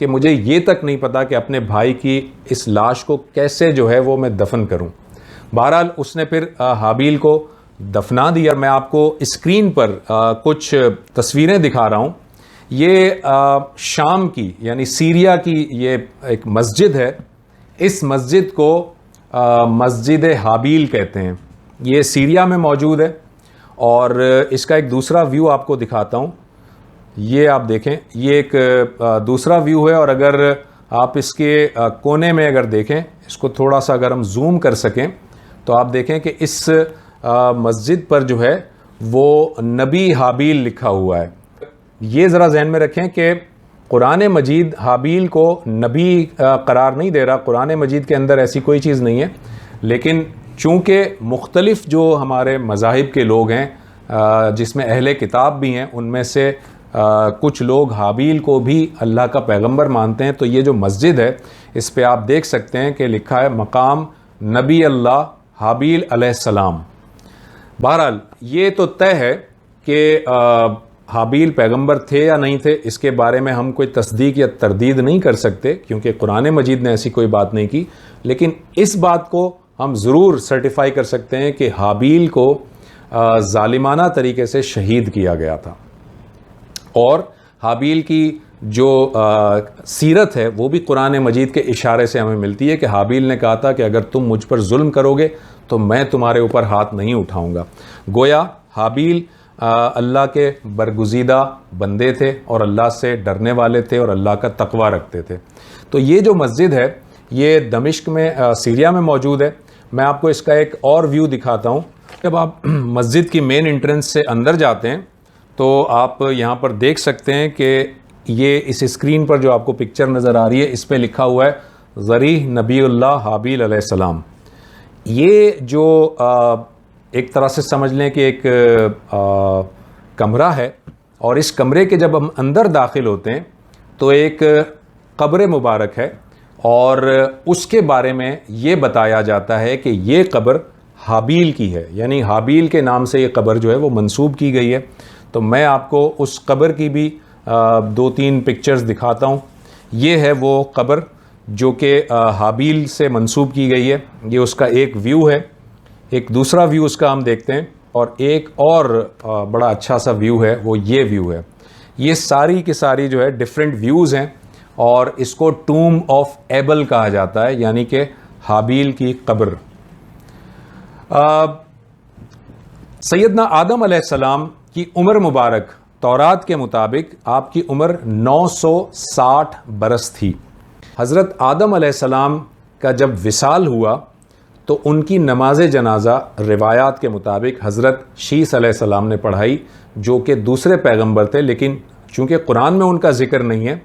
کہ مجھے یہ تک نہیں پتا کہ اپنے بھائی کی اس لاش کو کیسے جو ہے وہ میں دفن کروں. بہرحال اس نے پھر حابیل کو دفنا دیا. میں آپ کو اسکرین پر کچھ تصویریں دکھا رہا ہوں. یہ شام کی یعنی سیریا کی یہ ایک مسجد ہے. اس مسجد کو مسجد حابیل کہتے ہیں. یہ سیریا میں موجود ہے. اور اس کا ایک دوسرا ویو آپ کو دکھاتا ہوں. یہ آپ دیکھیں, یہ ایک دوسرا ویو ہے. اور اگر آپ اس کے کونے میں اگر دیکھیں, اس کو تھوڑا سا اگر ہم زوم کر سکیں تو آپ دیکھیں کہ اس مسجد پر جو ہے وہ نبی حابیل لکھا ہوا ہے. یہ ذرا ذہن میں رکھیں کہ قرآن مجید حابیل کو نبی قرار نہیں دے رہا. قرآن مجید کے اندر ایسی کوئی چیز نہیں ہے. لیکن چونکہ مختلف جو ہمارے مذاہب کے لوگ ہیں, جس میں اہل کتاب بھی ہیں, ان میں سے کچھ لوگ حابیل کو بھی اللہ کا پیغمبر مانتے ہیں. تو یہ جو مسجد ہے اس پہ آپ دیکھ سکتے ہیں کہ لکھا ہے مقام نبی اللہ حابیل علیہ السلام. بہرحال یہ تو طے ہے کہ حابیل پیغمبر تھے یا نہیں تھے, اس کے بارے میں ہم کوئی تصدیق یا تردید نہیں کر سکتے کیونکہ قرآن مجید نے ایسی کوئی بات نہیں کی. لیکن اس بات کو ہم ضرور سرٹیفائی کر سکتے ہیں کہ حابیل کو ظالمانہ طریقے سے شہید کیا گیا تھا. اور حابیل کی جو سیرت ہے وہ بھی قرآن مجید کے اشارے سے ہمیں ملتی ہے کہ حابیل نے کہا تھا کہ اگر تم مجھ پر ظلم کرو گے تو میں تمہارے اوپر ہاتھ نہیں اٹھاؤں گا. گویا حابیل اللہ کے برگزیدہ بندے تھے اور اللہ سے ڈرنے والے تھے اور اللہ کا تقوی رکھتے تھے. تو یہ جو مسجد ہے یہ دمشق میں سیریا میں موجود ہے. میں آپ کو اس کا ایک اور ویو دکھاتا ہوں. جب آپ مسجد کی مین انٹرنس سے اندر جاتے ہیں تو آپ یہاں پر دیکھ سکتے ہیں کہ یہ اس اسکرین پر جو آپ کو پکچر نظر آ رہی ہے اس پہ لکھا ہوا ہے ذریح نبی اللہ حابیل علیہ السلام. یہ جو ایک طرح سے سمجھ لیں کہ ایک کمرہ ہے, اور اس کمرے کے جب ہم اندر داخل ہوتے ہیں تو ایک قبر مبارک ہے, اور اس کے بارے میں یہ بتایا جاتا ہے کہ یہ قبر حابیل کی ہے, یعنی حابیل کے نام سے یہ قبر جو ہے وہ منسوب کی گئی ہے. تو میں آپ کو اس قبر کی بھی 2-3 پکچرز دکھاتا ہوں. یہ ہے وہ قبر جو کہ حابیل سے منسوب کی گئی ہے. یہ اس کا ایک ویو ہے. ایک دوسرا ویو اس کا ہم دیکھتے ہیں, اور ایک اور بڑا اچھا سا ویو ہے, وہ یہ ویو ہے. یہ ساری کی ساری جو ہے ڈیفرنٹ ویوز ہیں, اور اس کو ٹوم آف ایبل کہا جاتا ہے, یعنی کہ حابیل کی قبر. سیدنا آدم علیہ السلام کی عمر مبارک تورات کے مطابق آپ کی عمر 960 برس تھی. حضرت آدم علیہ السلام کا جب وصال ہوا تو ان کی نماز جنازہ روایات کے مطابق حضرت شیس علیہ السلام نے پڑھائی, جو کہ دوسرے پیغمبر تھے. لیکن چونکہ قرآن میں ان کا ذکر نہیں ہے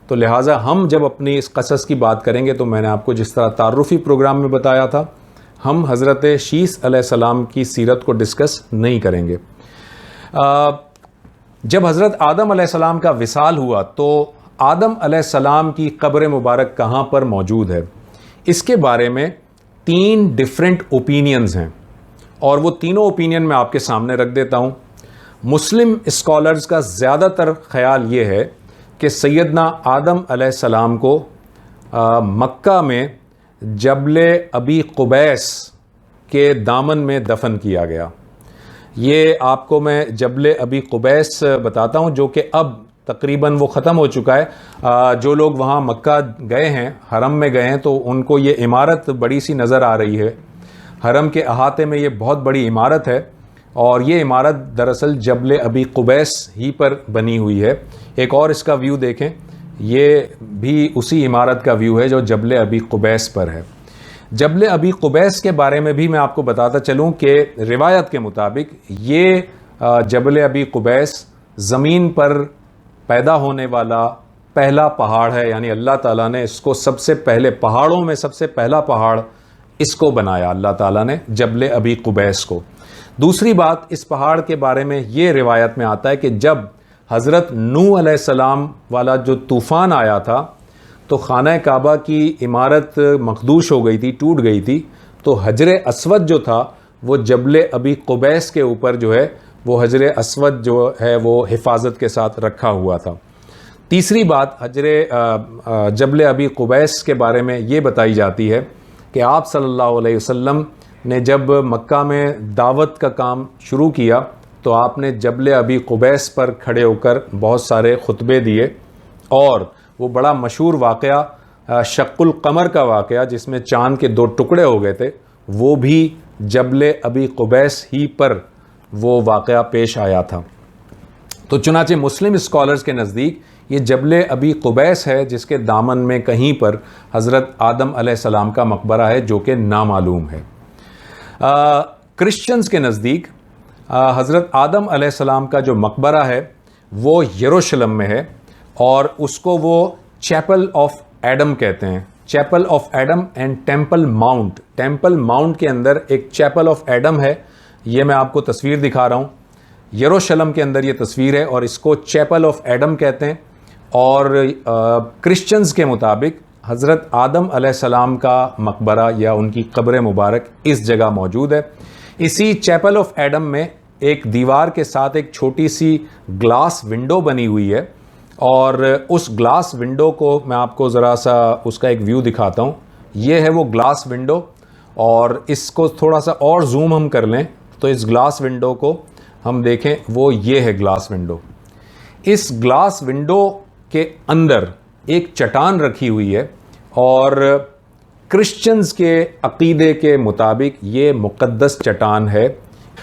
تو لہٰذا ہم جب اپنی اس قصص کی بات کریں گے تو میں نے آپ کو جس طرح تعارفی پروگرام میں بتایا تھا, ہم حضرت شیس علیہ السلام کی سیرت کو ڈسکس نہیں کریں گے. جب حضرت آدم علیہ السلام کا وصال ہوا تو آدم علیہ السلام کی قبر مبارک کہاں پر موجود ہے, اس کے بارے میں 3 ڈیفرنٹ اوپینینز ہیں, اور وہ تینوں اوپینین میں آپ کے سامنے رکھ دیتا ہوں. مسلم اسکالرز کا زیادہ تر خیال یہ ہے کہ سیدنا آدم علیہ السلام کو مکہ میں جبل ابی قبیس کے دامن میں دفن کیا گیا. یہ آپ کو میں جبل ابی قبیس بتاتا ہوں, جو کہ اب تقریباً وہ ختم ہو چکا ہے. جو لوگ وہاں مکہ گئے ہیں, حرم میں گئے ہیں, تو ان کو یہ عمارت بڑی سی نظر آ رہی ہے. حرم کے احاطے میں یہ بہت بڑی عمارت ہے, اور یہ عمارت دراصل جبل ابی قبیس ہی پر بنی ہوئی ہے. ایک اور اس کا ویو دیکھیں, یہ بھی اسی عمارت کا ویو ہے جو جبل ابی قبیس پر ہے. جبل ابی قبیس کے بارے میں بھی میں آپ کو بتاتا چلوں کہ روایت کے مطابق یہ جبل ابی قبیس زمین پر پیدا ہونے والا پہلا پہاڑ ہے, یعنی اللہ تعالیٰ نے اس کو سب سے پہلے پہاڑوں میں سب سے پہلا پہاڑ اس کو بنایا اللہ تعالیٰ نے, جبل ابی قبیس کو. دوسری بات, اس پہاڑ کے بارے میں یہ روایت میں آتا ہے کہ جب حضرت نوح علیہ السلام والا جو طوفان آیا تھا تو خانہ کعبہ کی عمارت مخدوش ہو گئی تھی, ٹوٹ گئی تھی. تو حجر اسود جو تھا وہ جبل ابی قبیس کے اوپر جو ہے وہ حجر اسود جو ہے وہ حفاظت کے ساتھ رکھا ہوا تھا. تیسری بات حجر جبل ابی قبیس کے بارے میں یہ بتائی جاتی ہے کہ آپ صلی اللہ علیہ وسلم نے جب مکہ میں دعوت کا کام شروع کیا تو آپ نے جبل ابی قبیس پر کھڑے ہو کر بہت سارے خطبے دیے، اور وہ بڑا مشہور واقعہ شق القمر کا واقعہ جس میں چاند کے 2 ٹکڑے ہو گئے تھے، وہ بھی جبل ابی قبیس ہی پر وہ واقعہ پیش آیا تھا۔ تو چنانچہ مسلم اسکالرز کے نزدیک یہ جبل ابی قبیس ہے جس کے دامن میں کہیں پر حضرت آدم علیہ السلام کا مقبرہ ہے جو کہ نامعلوم ہے۔ کرسچنز کے نزدیک حضرت آدم علیہ السلام کا جو مقبرہ ہے وہ یروشلم میں ہے، اور اس کو وہ چیپل آف ایڈم کہتے ہیں۔ Chapel of Adam and temple mount, temple mount کے اندر ایک چیپل آف ایڈم ہے، یہ میں آپ کو تصویر دکھا رہا ہوں، یروشلم کے اندر یہ تصویر ہے، اور اس کو چیپل آف ایڈم کہتے ہیں۔ اور کرسچنز کے مطابق حضرت آدم علیہ السلام کا مقبرہ یا ان کی قبر مبارک اس جگہ موجود ہے۔ اسی چیپل آف ایڈم میں ایک دیوار کے ساتھ ایک چھوٹی سی گلاس ونڈو بنی ہوئی ہے، اور اس گلاس ونڈو کو میں آپ کو ذرا سا اس کا ایک ویو دکھاتا ہوں۔ یہ ہے وہ گلاس ونڈو، اور اس کو تھوڑا سا اور زوم ہم کر لیں تو اس گلاس ونڈو کو ہم دیکھیں، وہ یہ ہے گلاس ونڈو۔ اس گلاس ونڈو کے اندر ایک چٹان رکھی ہوئی ہے، اور کرسچنز کے عقیدے کے مطابق یہ مقدس چٹان ہے۔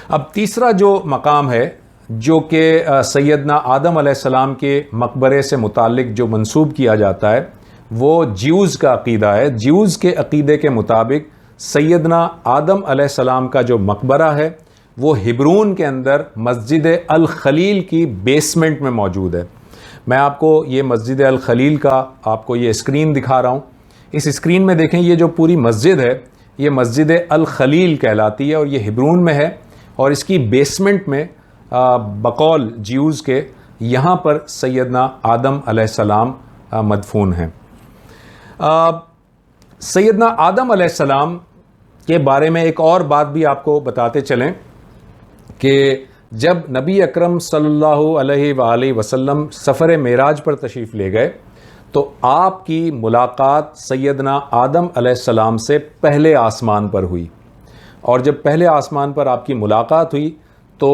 اب تیسرا جو مقام ہے جو کہ سیدنا آدم علیہ السلام کے مقبرے سے متعلق جو منسوب کیا جاتا ہے وہ جیوز کا عقیدہ ہے۔ جیوز کے عقیدے کے مطابق سیدنا آدم علیہ السلام کا جو مقبرہ ہے وہ ہبرون کے اندر مسجد الخلیل کی بیسمنٹ میں موجود ہے۔ میں آپ کو یہ مسجد الخلیل کا آپ کو یہ اسکرین دکھا رہا ہوں۔ اس اسکرین میں دیکھیں، یہ جو پوری مسجد ہے یہ مسجد الخلیل کہلاتی ہے، اور یہ ہبرون میں ہے، اور اس کی بیسمنٹ میں بقول جیوز کے یہاں پر سیدنا آدم علیہ السلام مدفون ہیں۔ سیدنا آدم علیہ السلام کے بارے میں ایک اور بات بھی آپ کو بتاتے چلیں کہ جب نبی اکرم صلی اللہ علیہ وآلہ وسلم سفر معراج پر تشریف لے گئے تو آپ کی ملاقات سیدنا آدم علیہ السلام سے پہلے آسمان پر ہوئی، اور جب پہلے آسمان پر آپ کی ملاقات ہوئی تو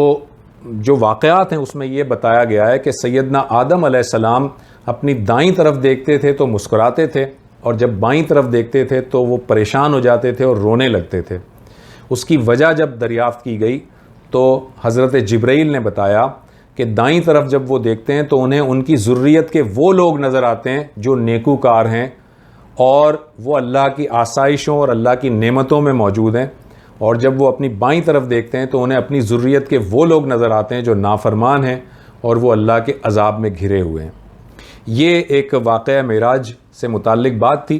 جو واقعات ہیں اس میں یہ بتایا گیا ہے کہ سیدنا آدم علیہ السلام اپنی دائیں طرف دیکھتے تھے تو مسکراتے تھے، اور جب بائیں طرف دیکھتے تھے تو وہ پریشان ہو جاتے تھے اور رونے لگتے تھے۔ اس کی وجہ جب دریافت کی گئی تو حضرت جبرائیل نے بتایا کہ دائیں طرف جب وہ دیکھتے ہیں تو انہیں ان کی ذریت کے وہ لوگ نظر آتے ہیں جو نیکوکار ہیں، اور وہ اللہ کی آسائشوں اور اللہ کی نعمتوں میں موجود ہیں، اور جب وہ اپنی بائیں طرف دیکھتے ہیں تو انہیں اپنی ذریت کے وہ لوگ نظر آتے ہیں جو نافرمان ہیں اور وہ اللہ کے عذاب میں گھرے ہوئے ہیں۔ یہ ایک واقعہ معراج سے متعلق بات تھی۔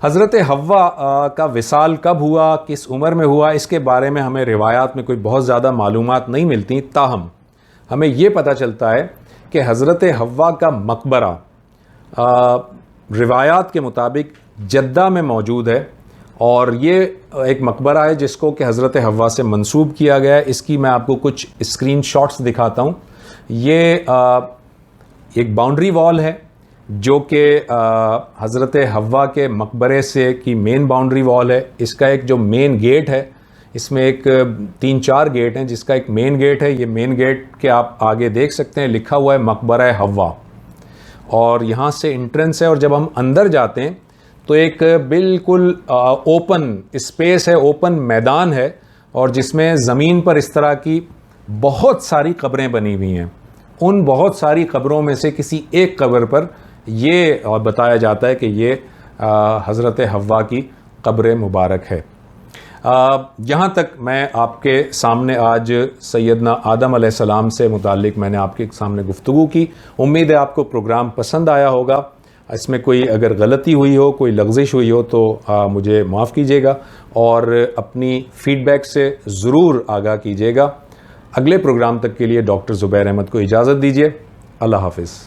حضرت حوا کا وصال کب ہوا، کس عمر میں ہوا، اس کے بارے میں ہمیں روایات میں کوئی بہت زیادہ معلومات نہیں ملتی، تاہم ہمیں یہ پتہ چلتا ہے کہ حضرت حوا کا مقبرہ روایات کے مطابق جدہ میں موجود ہے، اور یہ ایک مقبرہ ہے جس کو کہ حضرت حوا سے منسوب کیا گیا ہے۔ اس کی میں آپ کو کچھ اسکرین شاٹس دکھاتا ہوں۔ یہ ایک باؤنڈری وال ہے جو کہ حضرت حوا کے مقبرے سے کی مین باؤنڈری وال ہے۔ اس کا ایک جو مین گیٹ ہے، اس میں ایک 3-4 گیٹ ہیں، جس کا ایک مین گیٹ ہے۔ یہ مین گیٹ کے آپ آگے دیکھ سکتے ہیں لکھا ہوا ہے مقبرہ حوا، اور یہاں سے انٹرنس ہے، اور جب ہم اندر جاتے ہیں تو ایک بالکل اوپن اسپیس ہے، اوپن میدان ہے، اور جس میں زمین پر اس طرح کی بہت ساری قبریں بنی ہوئی ہیں۔ ان بہت ساری قبروں میں سے کسی ایک قبر پر یہ بتایا جاتا ہے کہ یہ حضرت حوا کی قبر مبارک ہے۔ یہاں تک میں آپ کے سامنے آج سیدنا آدم علیہ السلام سے متعلق میں نے آپ کے سامنے گفتگو کی۔ امید ہے آپ کو پروگرام پسند آیا ہوگا۔ اس میں کوئی اگر غلطی ہوئی ہو، کوئی لغزش ہوئی ہو تو مجھے معاف کیجیے گا، اور اپنی فیڈ بیک سے ضرور آگاہ کیجیے گا۔ اگلے پروگرام تک کے لیے ڈاکٹر زبیر احمد کو اجازت دیجیے۔ اللہ حافظ۔